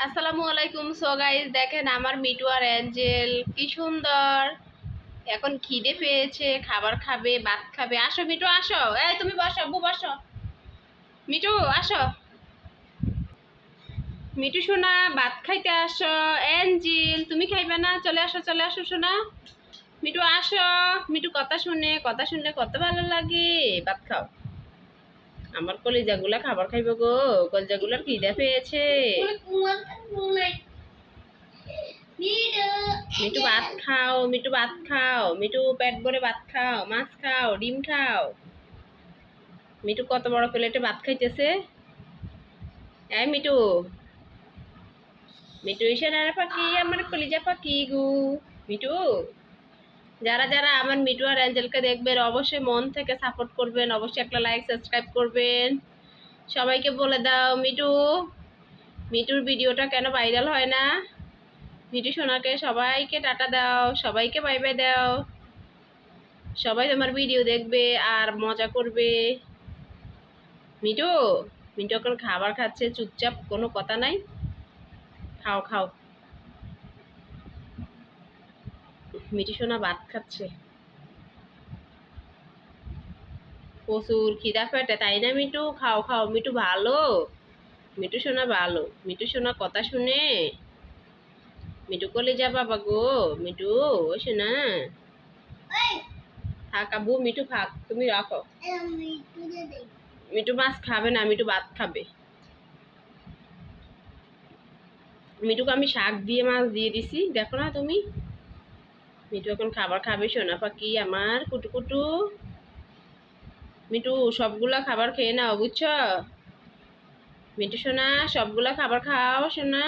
আসসালামু আলাইকুম। So guys, দেখেন আমার মিটু আর অ্যাঞ্জেল কি সুন্দর। এখন খিদে পেয়েছে, খাবার খাবে, ভাত খাবে। আসো মিটু, আসো। এই তুমি বসো, আব্বু বসো। মিটু আসো। মিটু সোনা, ভাত খাইতে আসো। অ্যাঞ্জেল তুমি খাইবে না? চলে আসো, চলে আসো সোনা। মিটু আসো। মিটু কথা শুনলে কত ভালো লাগে। ভাত খাও। আমার কলিজাগুলা খাবার খাইবে গো। কলিজাগুলার খিদে পেয়েছে। মিটু ভাত খাও, মিটু ভাত খাও, মিটু পেট ভরে ভাত খাও, মাছ খাও, ডিম খাও। মিটু কত বড় প্লেটে ভাত খাইতেছে। এই মিটু, মিটু ইশারার পাখি, আমার কলিজা পাখি গু। মিটু, যারা যারা আমার মিটু আর অ্যাঞ্জেলকে দেখবেন অবশ্যই মন থেকে সাপোর্ট করবেন, অবশ্যই একটা লাইক সাবস্ক্রাইব করবেন। সবাইকে বলে দাও মিটু, মিটুর ভিডিওটা কেন ভাইরাল হয় না। মিটু সোনাকে সবাইকে টাটা দাও, সবাইকে বাই বাই দাও। সবাই তোমার ভিডিও দেখবে আর মজা করবে। মিটু, মিটু এখন খাবার খাচ্ছে চুপচাপ, কোনো কথা নাই। খাও খাও। মিটু সোনা ভাত খাচ্ছে। প্রচুর খিদা পেটে, তাই না মিটু? খাও খাও, মিটু ভালো। মিটু সোনা ভালো, মিটু সোনা কথা শুনে। মিটু কলিজা বাবা গো। মিটু ও সোনা, থাক আব্বু, মিটু থাক, তুমি রাখো। মিটু মাছ খাবে না, মিটু ভাত খাবে। মিটুকে আমি শাক দিয়ে মাছ দিয়ে দিছি, দেখো না তুমি। মিটু এখন খাবার খাবে সোনা পাখি আমার কুটু কুটু। মিটু সবগুলা খাবার খেয়ে নাও, বুঝছো? মিটু সোনা, সবগুলা খাবার খাও সোনা।